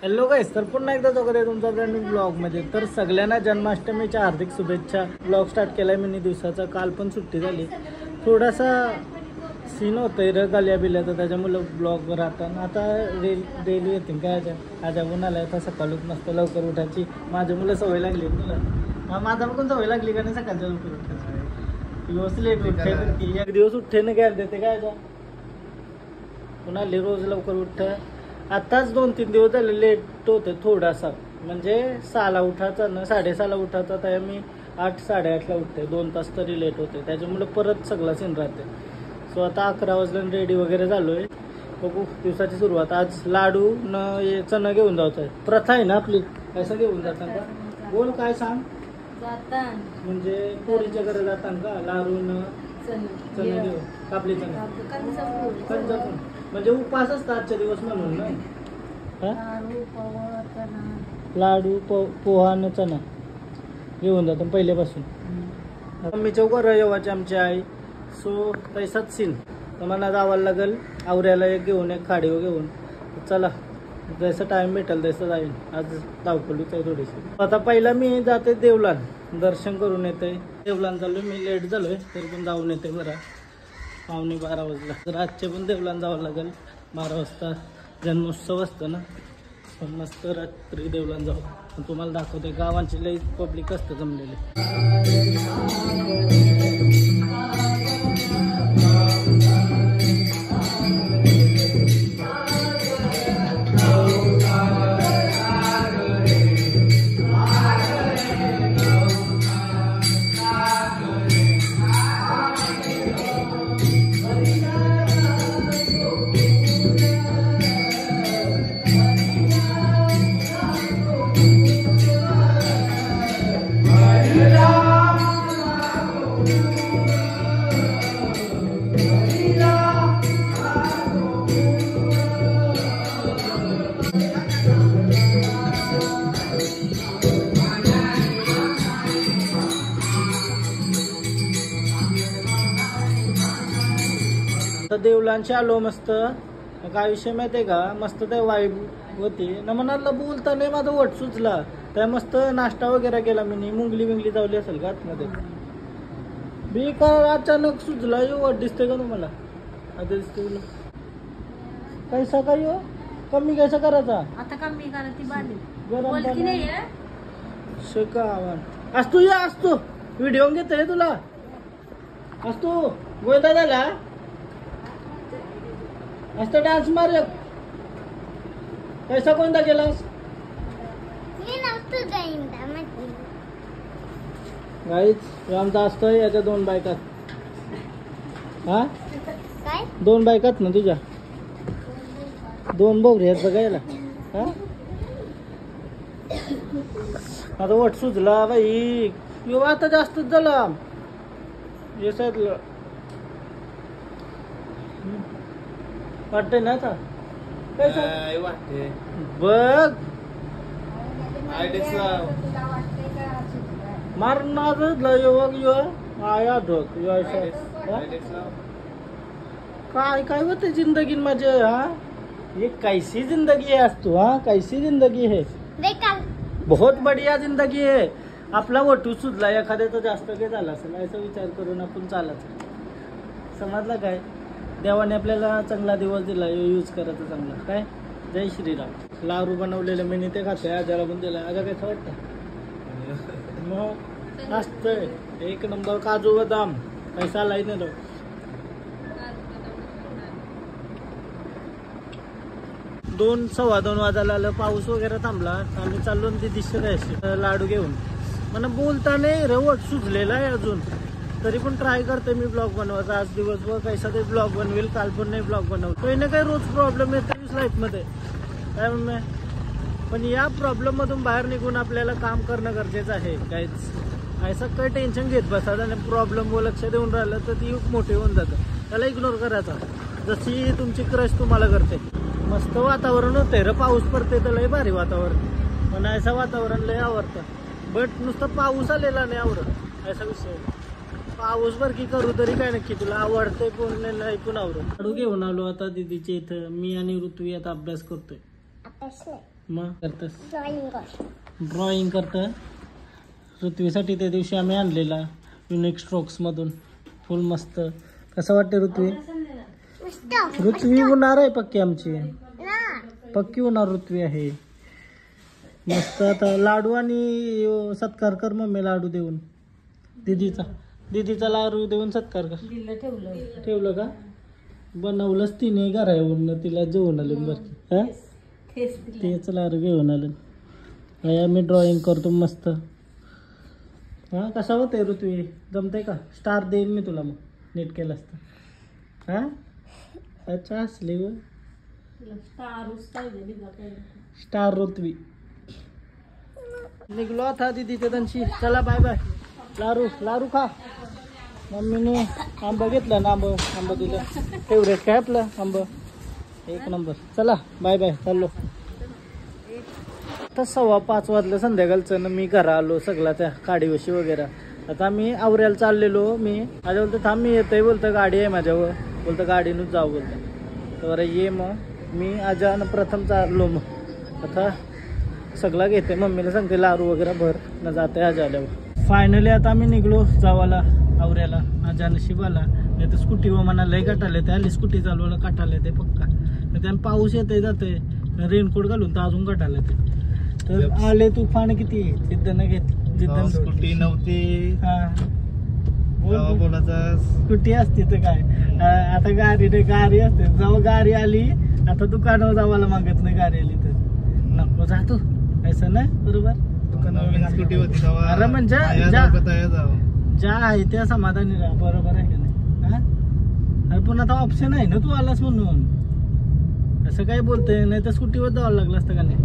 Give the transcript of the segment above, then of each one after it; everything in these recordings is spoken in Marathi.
हॅलो गाईस, तर पुन्हा एकदा स्वागत आहे तुमचा ब्रँड न्यू ब्लॉगमध्ये. तर सगळ्यांना जन्माष्टमीच्या हार्दिक शुभेच्छा. ब्लॉग स्टार्ट केला आहे मी दिवसाचा. काल पण सुट्टी झाली, थोडासा सीन होतंय र गल्या बिल्याचं, त्याच्यामुळं ब्लॉग राहतात. आता डेली येतील काय आज उन्हाला आता सकाळूच मस्त लवकर उठायची. माझ्या मुलं सवय लागली तुला, माझा पण सवय लागली का नाही सकाळच्या लवकर उठायची. दिवस लेट उठे की एक दिवस उठे न घ्यायला देते काय पुन्हा रोज लवकर उठतं. आताच 2-3 दिवस झाले लेट होतं थोडासा, म्हणजे 6ला उठायचा ना 6:30ला उठायचा, तर मी 8-8:30ला उठते. 2 तास तरी लेट होते, त्याच्यामुळे परत सगळा सीन राहते. सो आता 11 वाजता रेडी वगैरे झालोय. बघू दिवसाची सुरुवात. आज लाडू न चणं घेऊन जायचं आहे. प्रथा आहे ना आपली. कसं घेऊन जाता का बोल, काय सांग. म्हणजे पोरीच्या घरी जातात का लाडू न चणं घेऊन कापली चणं म्हणजे उपवास असतात आजच्या दिवस म्हणून ना. लाडू पोहा न चणा घेऊन जातो पहिल्यापासून. मम्मीच्या उभं येवाची आमची आई. सो पैसाच सीन तर मला जावं लागेल आवऱ्याला, एक घेऊन एक खाडीवर घेऊन. चला जसं टाइम भेटेल तसं जाईल. आज धावपळीच आहे थोडीशी. आता पहिला मी जाते देवलान, दर्शन करून येते. देवलान चाललोय मी, लेट झालोय तरी पण जाऊन येते बरं. 11:45 वाजला. तर आजचे पण देवलान जावं लागेल. 12 वाजता जन्मोत्सव असतं ना, पण मस्त रात्री देवलान जाऊ. तुम्हाला दाखवते गावांची लई पब्लिक असतं जमलेले. देवलांची आलो मस्त. काय विषय माहितीये का, मस्त ते वाईब होती ना. मनाला बोलता नाही माझा वट सुचला. त्या मस्त नाश्ता वगैरे केला मी. मुंगली जावली असेल का आतमध्ये बी का अचानक सुचला. यो वट दिसते का तुम्हाला? आता दिसते कैसा काय हो कमी कैसा करायचा आता कमी करा ती बाली गरम नाही असतो या असतो व्हिडिओ घेतोय तुला असतो गोयता झाला मस्त डान्स मार. कैसा कोणता केलास? गाईच आमचा असतोय याच्या 2 बायकात. हा 2 बायकात ना तुझ्या, 2 बोगरे आहेत बघायला. हा आता वट सुचला बाई. यो आता जास्तच झाला येसातलं वाटतंय ना आता. वाटते बघ मारणार काय काय होते जिंदगी माझे. हा ये कैसी जिंदगी है तू. हा कैसी जिंदगी है, बहुत बढ़िया जिंदगी है. आपला वटू सुचला एखाद्याचा जास्त काही झाला असेल असा विचार करून आपण चालायचं. समजलं काय? देवाने आपल्याला चांगला दिवस दिला, यूज करायचा चांगला. काय जय श्रीराम. लाडू बनवलेले मी ते खाते. आजाला पण दिला. आजा कसं वाटतं मग असतंय एक नंबर. काजू बदाम पैसा लाई नाही तो. 2-2:15 वाजायला आलं. पाऊस वगैरे थांबला. आम्ही चाललो दिशे जायचे लाडू घेऊन. मला बोलता नाही रवट सुचलेला आहे अजून, तरी पण ट्राय करते मी ब्लॉग बनवायचा. आज दिवसभर कैसा ते ब्लॉग बनवेल. काल पण नाही ब्लॉग बनवलं. काही ना काही रोज प्रॉब्लेम येतो लाईफमध्ये काय मग. पण या प्रॉब्लेम मधून बाहेर निघून आपल्याला काम करणं गरजेचं आहे. काहीच ऐसा काही टेन्शन घेत बसा आणि प्रॉब्लेम व लक्ष देऊन राहिलं तर ती मोठी होऊन जातं. त्याला इग्नोर करायचा. जशी तुमची क्रश तुम्हाला करते. मस्त वातावरण होतंय र. पाऊस पडते तर लय भारी वातावरण. पण ऐसा वातावरण लय आवडतं. बट नुसतं पाऊस आलेला नाही आवडत असा विषय. पाऊस बर की करू तरी काय नक्की तुला आवडतंय पण नाही पण आवडत. लाडू घेऊन आलो आता दीदीच्या इथं. मी आणि ऋतू आता अभ्यास करतोय. मग करतस ड्रॉइंग करतं. ऋत्वीसाठी त्या दिवशी आम्ही आणलेला युनिक स्ट्रोक्समधून फुल मस्त. कसं वाटते ऋत्वी? ऋत्वी होणार आहे पक्की आमची, पक्की होणार ऋत्वी आहे मस्त. आता लाडू आणि सत्कार कर मम्मी, लाडू देऊन दीदीचा लाडू देऊन सत्कार कर. ठेवलं का? बनवलंच तिने घरा येऊन तिला जेवण आलं बरं. हा तेच लाडू घेऊन आलं. आम्ही ड्रॉइंग करतो मस्त. हा कसा होतंय ऋत्वी? जमतंय का? स्टार देईन मी तुला मग नीट केलं असतं. हा अच्छा असली ग स्टार ऋत्वी. निघलो आता दीदीच्या त्यांची. चला बाय बाय. लारू खा. मम्मीने आंबा घेतला ना, आंबा दिलं. फेवरेट काय आपलं आंबा, एक नंबर. चला बाय बाय, चाललो. आता 5:15 वाजलं संध्याकाळचं ना. मी घरा आलो सगळा त्या काडीवशी वगैरे. आता मी आवऱ्याला चाललेलो. मी माझ्या बोलतो थांब मी येतोय, बोलतं गाडी आहे माझ्यावर, बोलतं गाडीनच जाऊ बोलतं. तर ये मग मी आजान प्रथम चाललो. मग आता सगळा घेते, मम्मीला सांगते लारू वगैरे भर न जाते आज आल्यावर. फायनली आता आम्ही निघलो जावाला आवऱ्याला. आजा नशीब आला, नाही तर स्कूटीवर म्हणा लय काटाले ते. आली स्कूटी चालवायला काटाले ते पक्का. त्यानं पाऊस येते जाते, रेनकोट घालून तर अजून काटाले ते. तर आले तुफान किती जिद्द न घेत. जिद्द स्कूटी नव्हती. हा कोणाचा स्कूटी असते तर काय. आता गाडी असते. जेव्हा गाडी आली आता दुकानावर जावायला मागत नाही. गाडी आली तर नको जातो असं ना. बरोबर स्कूटी होती. अरे म्हणजे ज्या आहे त्या समाधानी राहा. बरोबर आहे का नाही? हा अरे पण आता ऑप्शन आहे ना, तू आलास म्हणून. असं काही बोलतंय, नाही तर स्कूटीवर जावं लागलं असतं का नाही.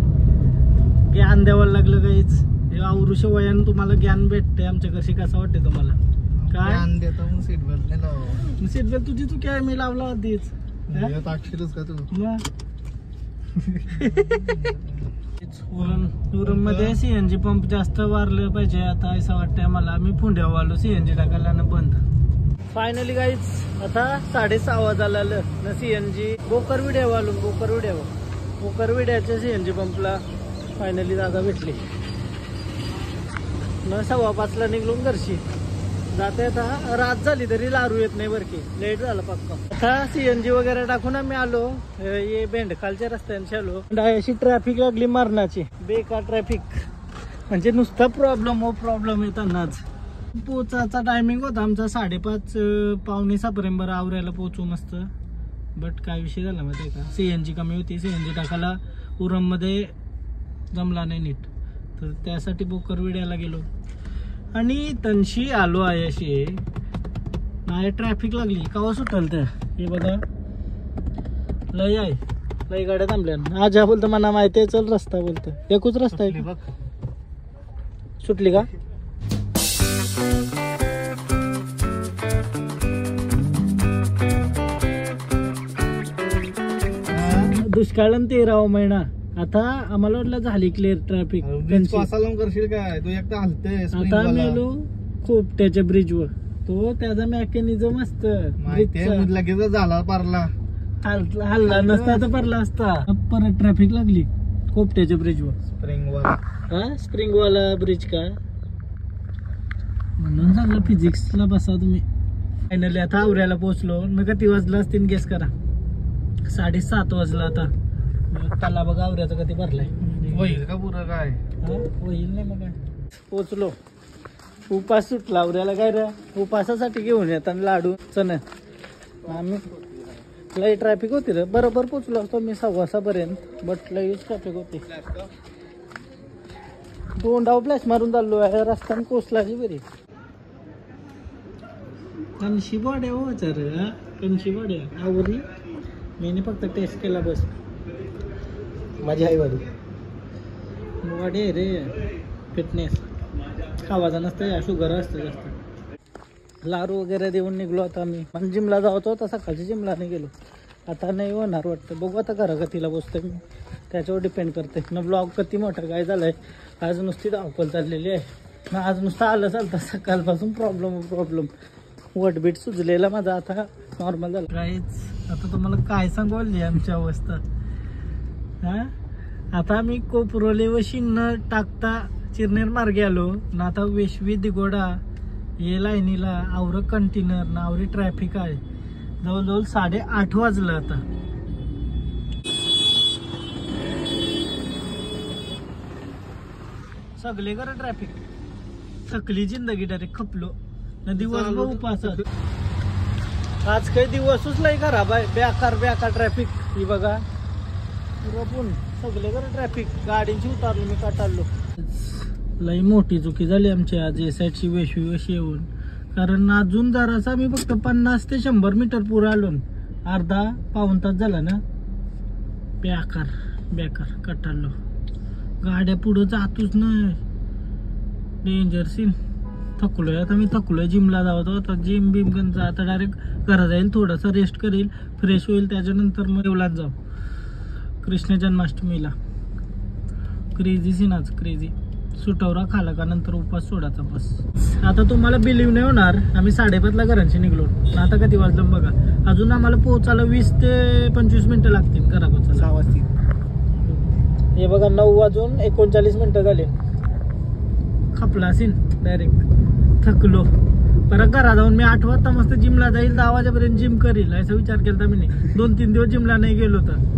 ज्ञान द्यावं लागलं काहीच. आवृष वयानं तुम्हाला ज्ञान भेटते आमच्या कशी. कसं वाटते तुम्हाला? काय सीट बेल्ट तुझी चुकी आहे, मी लावला आधीच. टाकशीलच का तू मग उरण मध्ये सीएनजी पंप जास्त वारलं पाहिजे आता असं वाटतंय मला. मी पुंड्यावर आलो सीएनजी टाकायला ना बंद. फायनली गाईज आता 6:30 वाजायला ना. सीएनजी बोकरविड्यावर आलो. बोकरविड्याच्या सीएनजी पंपला फायनली दादा भेटली न. 5:15 निघलो घरशी. जाते आता रात झाली तरी लारू येत नाही बरं की. लेट झालं पक्का. आता सीएनजी वगैरे टाकून आम्ही आलो. हे बेंडखालच्या रस्त्यांशी आलो. अशी ट्रॅफिक लागली मरणाची, बेकार ट्रॅफिक. म्हणजे नुसता प्रॉब्लेम येतानाच. पोचायचा टायमिंग होता आमचा 5:30 पावणे 6 पर्यंत आवरायला पोचू मस्त. बट काय विषय झाला माहिती आहे का, सीएनजी कमी होती. सीएनजी टाकायला उरममध्ये जमला नाही नीट. तर त्यासाठी बोकरविड्याला गेलो आणि तनशी आलो आहे. अशी नाही ट्रॅफिक लागली कावा सुटल तर. हे बघा लय आहे, लय गाड्या थांबल्या. आजा बोलतं मला माहिती आहे चल रस्ता, बोलतं एकूच रस्ता आहे बघ. सुटली का? दुष्काळ 13वा महिना. आता आम्हाला वाटलं झाली क्लिअर ट्रॅफिक. करशील काय तू एकटा हलते. आता आम्ही आलो खोपट्याच्या ब्रिजवर. तो त्याचा मेकॅनिझम असत लगेच झाला पारला. हल्ला नसता तर पडला असता. परत ट्रॅफिक लागली खोपट्याच्या ब्रिजवर. स्प्रिंगवाला ब्रिज का म्हणून सांगलं फिजिक्सला बसा तुम्ही. फायनली आता आवऱ्याला पोहोचलो. मग किती वाजलं असतील गेस करा. 7:30 वाजला. आता त्याला बघा आवऱ्याचा कधी भरलाय. होईल का पुरं काय? होईल नाही मग काय. पोचलो. उपास सुटला आवऱ्याला. काय रे उपासासाठी घेऊन येतात लाडू चण. आम्ही लई ट्रॅफिक होती रे. बरोबर पोचलो असतो मी 6:15 पर्यंत. बट लईच ट्रॅफिक होती. तोंडाव फ्लॅश मारून चाललो आहे. रस्त्याने कोसलाची बरी. कनशिवाड्या हो वाचार. कनशिवाड्या आवरली. मी फक्त टेस्ट केला बस. माझी आई वाडी वाडी रे. फिटनेस खावाचा नसतं या, शुगर असतं जास्त. लारू वगैरे देऊन निघलो आता मी. पण जिमला जायचं होतं सकाळची, जिमला नाही गेलो. आता नाही होणार वाटतं. बघू आता घरा कधीला बसतोय मी, त्याच्यावर डिपेंड करते ना. ब्लॉग किती मोठा काय झालाय. आज नुसती धावपल चाललेली आहे ना. आज नुसतं आलं चालतं सकाळपासून. प्रॉब्लेम वटबीट सुजलेला माझा आता नॉर्मल झाला. काहीच आता तुम्हाला काय सांगू आली आमची अवस्था. हा आता आम्ही कोपरोले व शिन्न टाकता चिरनेर मार्गे आलो ना. आता वेशवी दिगोडा ये लाईनीला आवरं कंटेनर ना आवरी ट्रॅफिक आहे. जवळजवळ 8:30 वाजलं आता. सगळे कर ट्रॅफिक थकली जिंदगी डायरेक्ट खपलो ना. दिवसभर उपासात आज काही दिवसच लय खराब आहे. बेकार ट्रॅफिक ही बघा पुरपून सगळे कर ट्रॅफिक. गाडीची उतारलो मी काटाळलो. लई मोठी चुकी झाली आमची आज एसआयची वेशी येऊन. कारण अजून जरासा मी फक्त 50 ते 100 मीटर पुढे आलो. अर्धा पाऊण तास झाला ना. बेकार कटाळलो. गाड्या पुढे जातोच नाही. Danger scene. थकलोय आता मी. जिमला जावतो आता. जिम बिम आता डायरेक्ट घरा जाईल. थोडासा रेस्ट करेल, फ्रेश होईल. त्याच्यानंतर मग देवलात जाऊ कृष्ण जन्माष्टमीला. क्रेझी सीन आज. क्रेझी सुटवरा खाला का नंतर उपास सोडायचा बस. आता तुम्हाला बिलीव्ह नाही होणार. आम्ही 5:30ला घरांशी निघलो. आता किती वाजलं बघा. अजून आम्हाला पोहोचायला 20 ते 25 मिनिटं लागतील घरा पोचायला. 6 वाजतील. हे बघा 9 वाजून 39 मिनिटं झाले. खपला असेल डायरेक्ट. थकलो. परत घरा जाऊन मी 8 वाजता मस्त जिमला जाईल. 10 वाजेपर्यंत जिम करील असा विचार केला मी. 2-3 दिवस जिमला नाही गेलो तर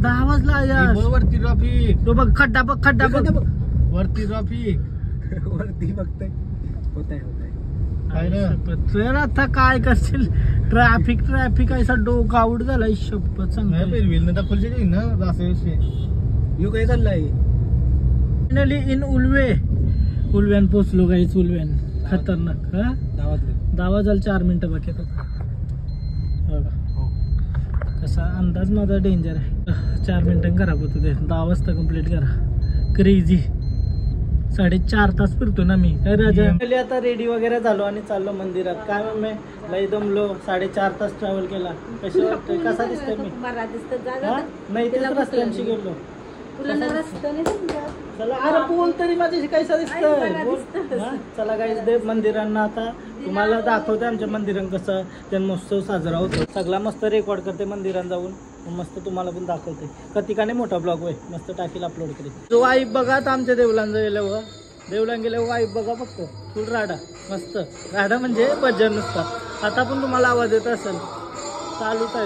10 वाजला यार. वरती ट्रॅफिक. तो बघ खड्डा बघ. वरती ट्रॅफिक. वरती बघताय. होताय आता काय करशील. ट्रॅफिक असा डोका आउट झालाय. शपथ सांगतो. दाखवली ना यो काय चाललाय. फायनली इन उलव्यान पोचलो गाईच. उलव्यान खतरनाक. हा दावा झाला. 4 मिनिटं बाकी बघा. कसा अंदाज माझा डेंजर आहे. 4 मिनिटं खराब होतो ते. 10 वाजता कंप्लीट करा. क्रेझी 4.5 तास फिरतो ना मी. काय राजा. आता रेडी वगैरे झालो आणि चाललो मंदिरात. काय मम्मी लई दमलो. 4.5 तास ट्रॅव्हल केला. कशी वाटतंय. कसा दिसतोय मी. नाही तेच रस्त्यांशी गेलो. चला अरे बोल तरी माझ्याशी कैसा दिसतंय. चला गाईस देव मंदिरांना आता तुम्हाला दाखवते आमच्या मंदिरात कसं जन्मोत्सव साजरा होतो. सगळा मस्त रेकॉर्ड करते मंदिरात जाऊन. मस्त तुम्हाला पण दाखवते. कतिकाने मोठा ब्लॉग होय मस्त टाकीला अपलोड करेल. जो वाईब बघा आता आमच्या देवलांना गेल्या वाईब बघा फक्त. फुल राडा मस्त. राडा म्हणजे भजन नुसतं. आता पण तुम्हाला आवाज येत असेल. चालूच आहे.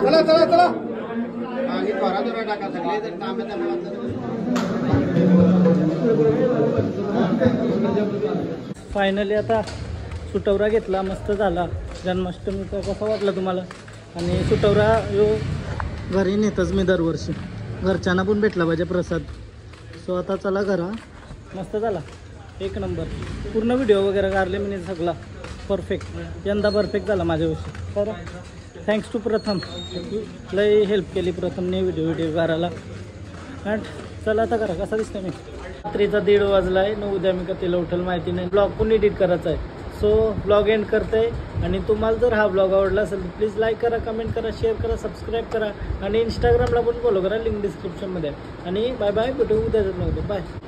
चला चला चला फायनली आता सुटवरा घेतला, मस्त झाला. जन्माष्टमीचा कसा वाटला तुम्हाला? आणि सुटवरा यो घरी नेतच मी दरवर्षी, घरच्यांना पण भेटला पाहिजे प्रसाद. सो आता चला घरा. मस्त झाला, एक नंबर. पूर्ण व्हिडिओ वगैरे काढले मी सगळा परफेक्ट. यंदा परफेक्ट झाला माझ्याविषयी. तर थँक्स टू प्रथम, लय हेल्प केली प्रथमने व्हिडिओ करायला. अँड चला आता करा. कसा दिसतो मी? रात्रीचा 1:30 वाजला आहे. उद्या मी कधीला उठल माहिती नाही. ब्लॉग पण एडिट करायचा आहे. सो ब्लॉग एंड करते. आणि तुम्हाला जर हा ब्लॉग आवडला असेल तर प्लीज लाईक करा, कमेंट करा, शेअर करा, सबस्क्राईब करा. आणि इंस्टाग्रामला पण फॉलो करा, लिंक डिस्क्रिप्शनमध्ये. आणि बाय बाय, भेटू उद्याच्या ब्लॉगमध्ये. बाय.